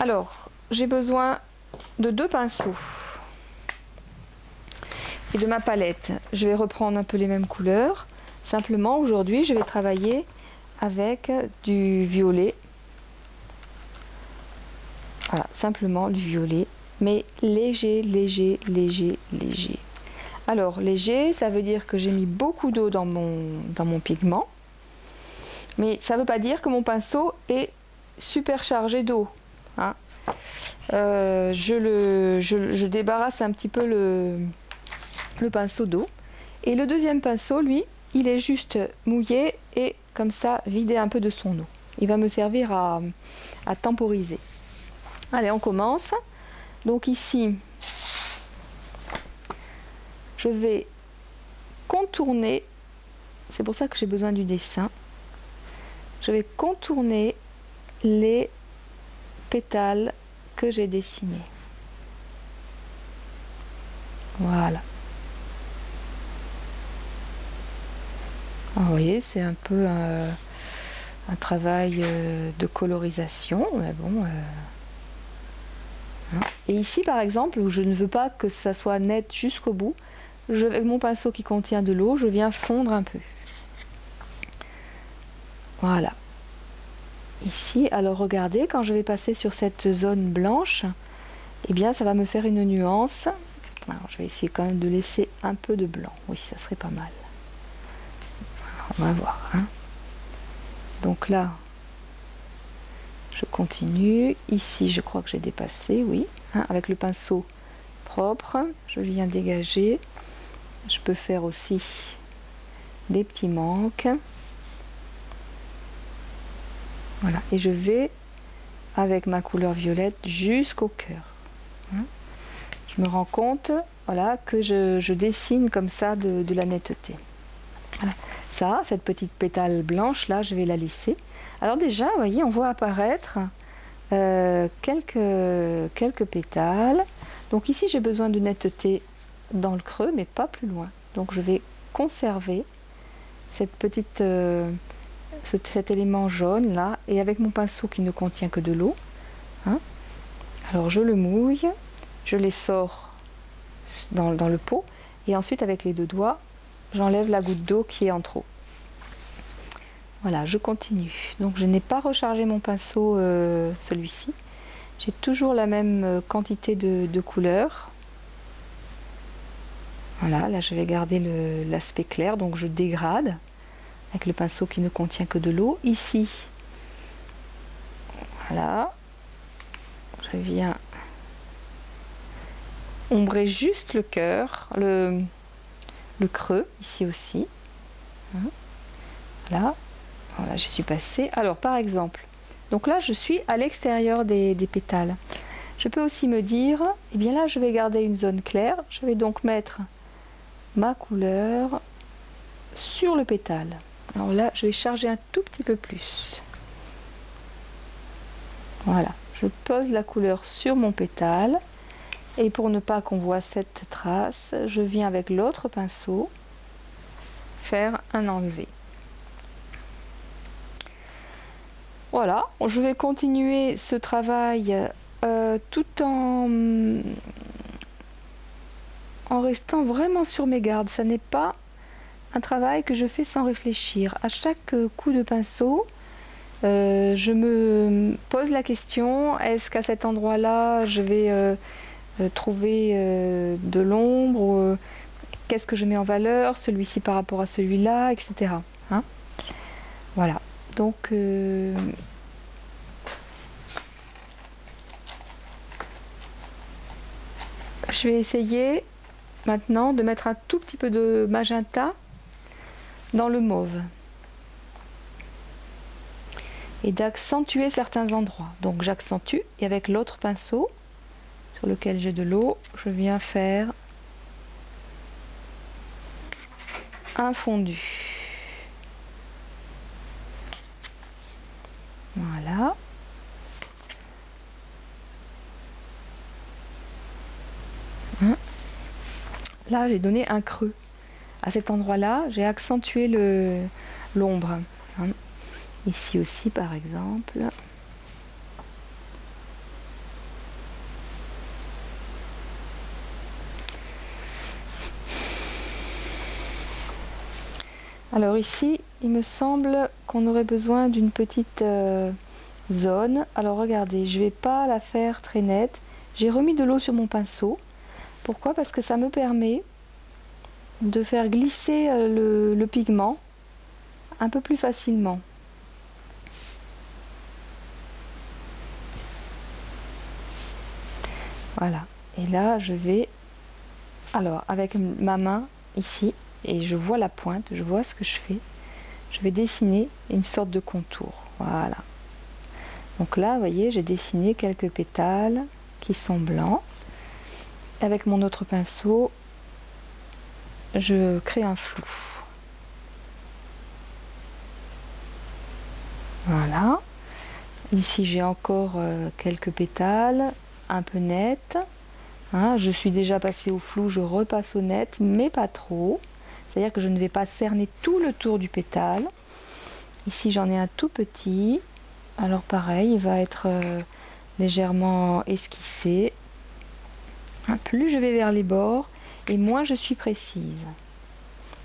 Alors, j'ai besoin de 2 pinceaux et de ma palette. Je vais reprendre un peu les mêmes couleurs. Simplement, aujourd'hui, je vais travailler avec du violet. Voilà, simplement du violet, mais léger, léger, léger, léger. Alors, léger, ça veut dire que j'ai mis beaucoup d'eau dans mon pigment. Mais ça ne veut pas dire que mon pinceau est super chargé d'eau. Hein. Je débarrasse un petit peu le pinceau d'eau. Et le deuxième pinceau, lui, il est juste mouillé et comme ça, vidé un peu de son eau. Il va me servir à temporiser. Allez, on commence. Donc ici, je vais contourner, c'est pour ça que j'ai besoin du dessin, je vais contourner les pétales que j'ai dessinés. Voilà. Alors, vous voyez, c'est un peu un travail de colorisation, mais bon... Et ici par exemple, où je ne veux pas que ça soit net jusqu'au bout, avec mon pinceau qui contient de l'eau, je viens fondre un peu. Voilà. Ici, alors regardez, quand je vais passer sur cette zone blanche, eh bien ça va me faire une nuance. Alors je vais essayer quand même de laisser un peu de blanc. Oui, ça serait pas mal. Alors, on va voir. Hein. Donc là, je continue. Ici, je crois que j'ai dépassé, oui. Hein, avec le pinceau propre, je viens dégager. Je peux faire aussi des petits manques. Voilà. Et je vais, avec ma couleur violette, jusqu'au cœur. Hein. Je me rends compte, voilà, que je dessine comme ça de la netteté. Voilà. Ça, cette petite pétale blanche, là, je vais la laisser. Alors déjà, vous voyez, on voit apparaître quelques pétales. Donc ici, j'ai besoin de netteté dans le creux, mais pas plus loin. Donc je vais conserver cette petite, cet élément jaune là, et avec mon pinceau qui ne contient que de l'eau. Hein. Alors je le mouille, je les sors dans le pot, et ensuite avec les 2 doigts, j'enlève la goutte d'eau qui est en trop. Voilà, je continue. Donc je n'ai pas rechargé mon pinceau, celui-ci. J'ai toujours la même quantité de couleurs. Voilà, là je vais garder l'aspect clair, donc je dégrade avec le pinceau qui ne contient que de l'eau. Ici, voilà, je viens ombrer juste le cœur, le creux, ici aussi. Voilà. Voilà, je suis passée. Alors, par exemple, donc là, je suis à l'extérieur des pétales. Je peux aussi me dire, eh bien là, je vais garder une zone claire. Je vais donc mettre ma couleur sur le pétale. Alors là, je vais charger un tout petit peu plus. Voilà, je pose la couleur sur mon pétale. Et pour ne pas qu'on voit cette trace, je viens avec l'autre pinceau faire un enlevé. Voilà, je vais continuer ce travail tout en restant vraiment sur mes gardes. Ça n'est pas un travail que je fais sans réfléchir. À chaque coup de pinceau, je me pose la question, est-ce qu'à cet endroit-là, je vais trouver de l'ombre, qu'est-ce que je mets en valeur, celui-ci par rapport à celui-là, etc. Hein, voilà. Donc, je vais essayer maintenant de mettre un tout petit peu de magenta dans le mauve et d'accentuer certains endroits. Donc j'accentue et avec l'autre pinceau sur lequel j'ai de l'eau, je viens faire un fondu. Voilà. Là, j'ai donné un creux. À cet endroit-là, j'ai accentué l'ombre. Ici aussi, par exemple. Alors ici, il me semble qu'on aurait besoin d'une petite zone. Alors regardez, je ne vais pas la faire très nette. J'ai remis de l'eau sur mon pinceau. Pourquoi? Parce que ça me permet de faire glisser le pigment un peu plus facilement. Voilà. Et là, je vais, alors avec ma main ici, et je vois la pointe, je vois ce que je fais. Je vais dessiner une sorte de contour. Voilà. Donc là, vous voyez, j'ai dessiné quelques pétales qui sont blancs. Avec mon autre pinceau, je crée un flou. Voilà. Ici, j'ai encore quelques pétales un peu nets. Hein, je suis déjà passée au flou, je repasse au net, mais pas trop. C'est-à-dire que je ne vais pas cerner tout le tour du pétale. Ici, j'en ai un tout petit. Alors pareil, il va être légèrement esquissé. Plus je vais vers les bords et moins je suis précise.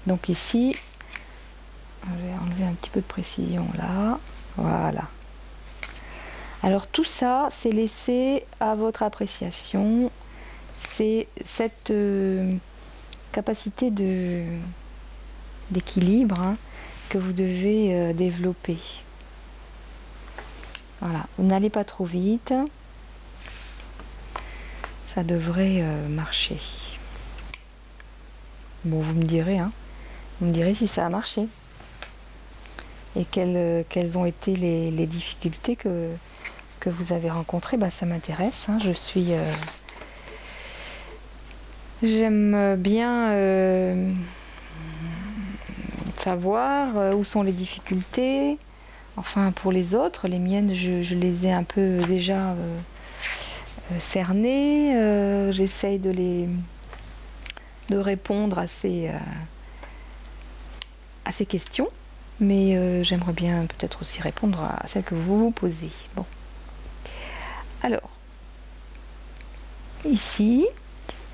Donc ici, je vais enlever un petit peu de précision là. Voilà. Alors tout ça, c'est laissé à votre appréciation. C'est cette capacité d'équilibre hein, que vous devez développer. Voilà, vous n'allez pas trop vite. Ça devrait marcher. Bon, vous me direz, hein. Vous me direz si ça a marché. Et quelles ont été les difficultés que vous avez rencontrées. Bah, ça m'intéresse. Hein. J'aime bien savoir où sont les difficultés. Enfin, pour les autres, les miennes, je les ai un peu déjà cernées. J'essaye de répondre à ces questions. Mais j'aimerais bien peut-être aussi répondre à celles que vous vous posez. Bon. Alors, ici,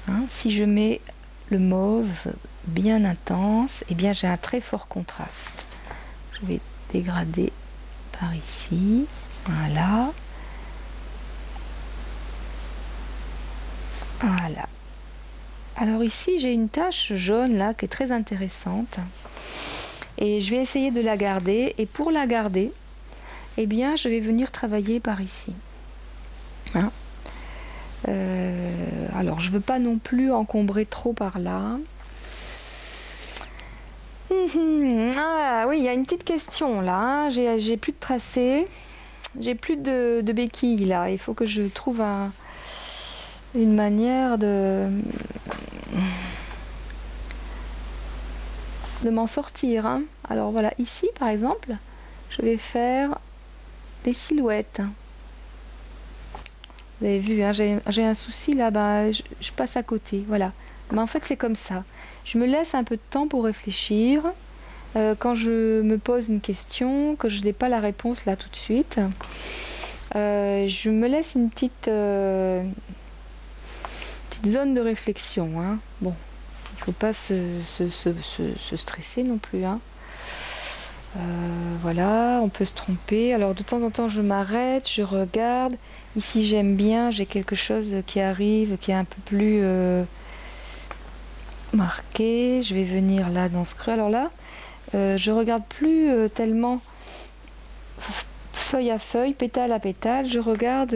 hein, si je mets le mauve bien intense, eh bien j'ai un très fort contraste. Je vais dégrader par ici. Voilà. Voilà. Alors ici, j'ai une tache jaune là qui est très intéressante. Et je vais essayer de la garder. Et pour la garder, eh bien, je vais venir travailler par ici. Hein, alors, je ne veux pas non plus encombrer trop par là. Ah oui, il y a une petite question là. Hein. J'ai plus de tracé. J'ai plus de béquilles là. Il faut que je trouve une manière de m'en sortir. Hein. Alors voilà, ici par exemple, je vais faire des silhouettes. Vous avez vu, hein, j'ai un souci là, bah, je passe à côté. Voilà. Mais en fait, c'est comme ça. Je me laisse un peu de temps pour réfléchir. Quand je me pose une question, que je n'ai pas la réponse là tout de suite, je me laisse une petite zone de réflexion. Hein. Bon, il ne faut pas se stresser non plus. Hein. Voilà, on peut se tromper. Alors de temps en temps, je m'arrête, je regarde. Ici, j'aime bien, j'ai quelque chose qui arrive, qui est un peu plus marqué. Je vais venir là dans ce creux. Alors là, je regarde plus tellement feuille à feuille, pétale à pétale. Je regarde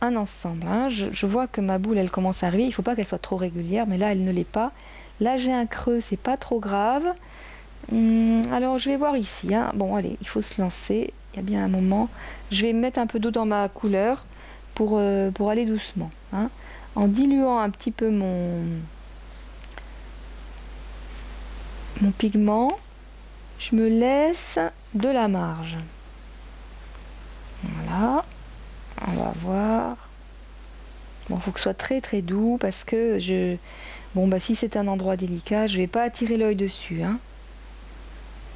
un ensemble. Hein. Je vois que ma boule, elle commence à arriver. Il ne faut pas qu'elle soit trop régulière, mais là, elle ne l'est pas. Là, j'ai un creux, c'est pas trop grave. Alors je vais voir ici, hein. Bon allez, il faut se lancer, il y a bien un moment, je vais mettre un peu d'eau dans ma couleur pour aller doucement, hein. En diluant un petit peu mon pigment, je me laisse de la marge. Voilà, on va voir. Bon, il faut que ce soit très très doux parce que bon bah si c'est un endroit délicat, je vais pas attirer l'œil dessus, hein.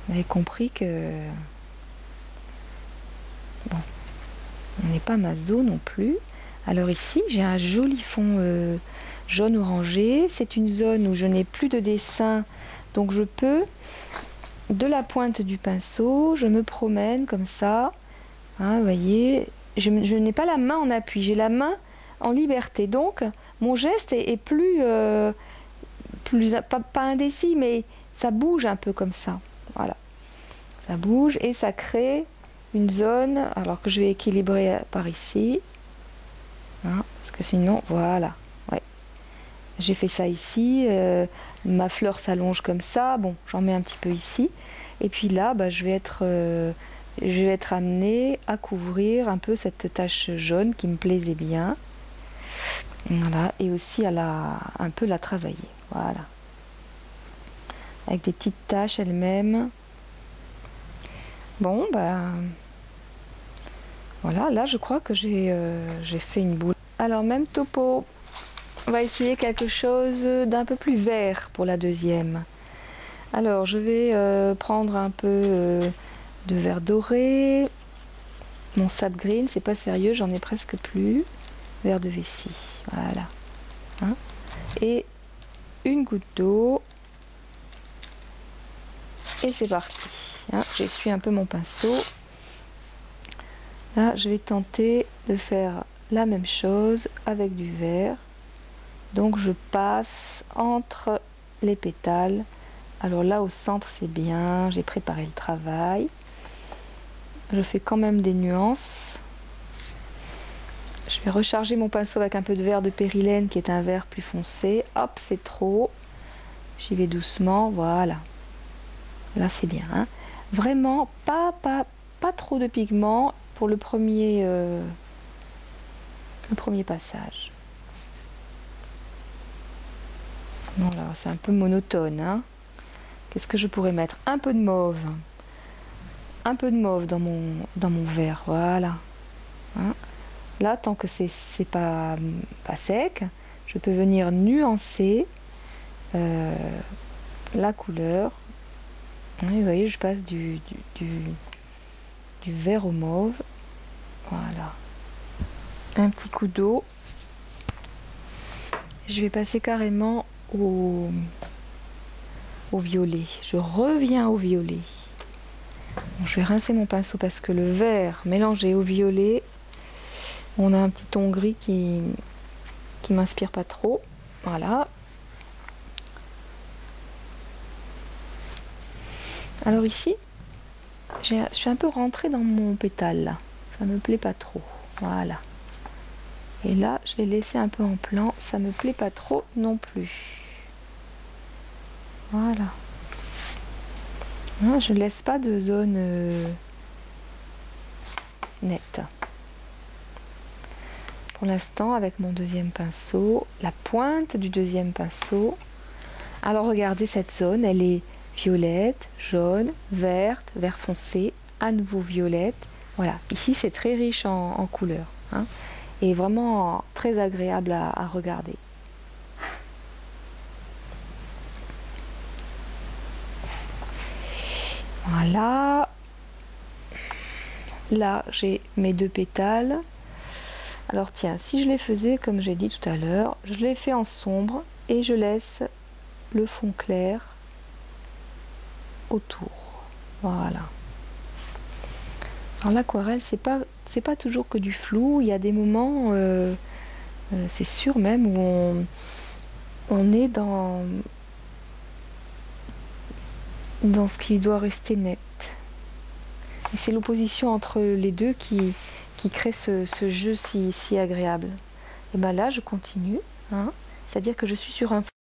Vous avez compris que bon, on n'est pas maso non plus. Alors ici, j'ai un joli fond jaune orangé. C'est une zone où je n'ai plus de dessin, donc je peux de la pointe du pinceau, je me promène comme ça. Hein, vous voyez, je n'ai pas la main en appui, j'ai la main en liberté. Donc, mon geste est plus, pas indécis, mais ça bouge un peu comme ça. Voilà, ça bouge et ça crée une zone, alors que je vais équilibrer par ici. Hein, parce que sinon, voilà. Ouais. J'ai fait ça ici. Ma fleur s'allonge comme ça. Bon, j'en mets un petit peu ici. Et puis là, bah, je vais être amenée à couvrir un peu cette tache jaune qui me plaisait bien. Voilà. Et aussi à un peu la travailler. Voilà. Avec des petites taches elles-mêmes. Bon, bah voilà. Là, je crois que j'ai fait une boule. Alors, même topo. On va essayer quelque chose d'un peu plus vert pour la deuxième. Alors, je vais prendre un peu de vert doré. Mon sap green, c'est pas sérieux, j'en ai presque plus. Vert de vessie, voilà. Hein, et une goutte d'eau. Et c'est parti. Hein, j'essuie un peu mon pinceau. Là, je vais tenter de faire la même chose avec du vert. Donc je passe entre les pétales. Alors là au centre c'est bien, j'ai préparé le travail. Je fais quand même des nuances. Je vais recharger mon pinceau avec un peu de vert de périlène qui est un vert plus foncé. Hop, c'est trop. J'y vais doucement, voilà. Là c'est bien. Hein. Vraiment pas trop de pigments pour le premier passage. Voilà, c'est un peu monotone. Hein. Qu'est-ce que je pourrais mettre? Un peu de mauve. Un peu de mauve dans mon verre. Voilà. Hein. Là, tant que c'est pas sec, je peux venir nuancer la couleur. Et vous voyez, je passe du vert au mauve. Voilà. Un petit coup d'eau. Je vais passer carrément au violet. Je reviens au violet. Bon, je vais rincer mon pinceau parce que le vert mélangé au violet, on a un petit ton gris qui m'inspire pas trop. Voilà. Alors ici, je suis un peu rentrée dans mon pétale là. Ça me plaît pas trop. Voilà. Et là, je vais laisser un peu en plan. Ça me plaît pas trop non plus. Voilà. Je ne laisse pas de zone nette. Pour l'instant, avec mon deuxième pinceau, la pointe du deuxième pinceau. Alors regardez cette zone, elle est violette, jaune, verte, vert foncé, à nouveau violette. Voilà, ici c'est très riche en couleurs. Hein, et vraiment très agréable à regarder. Voilà. Là, j'ai mes deux pétales. Alors tiens, si je les faisais comme j'ai dit tout à l'heure, je les fais en sombre et je laisse le fond clair autour. Voilà. Alors l'aquarelle, c'est pas toujours que du flou. Il y a des moments, c'est sûr même, où on est dans ce qui doit rester net. Et c'est l'opposition entre les deux qui crée ce jeu si agréable. Et bien là, je continue. Hein, c'est-à-dire que je suis sur un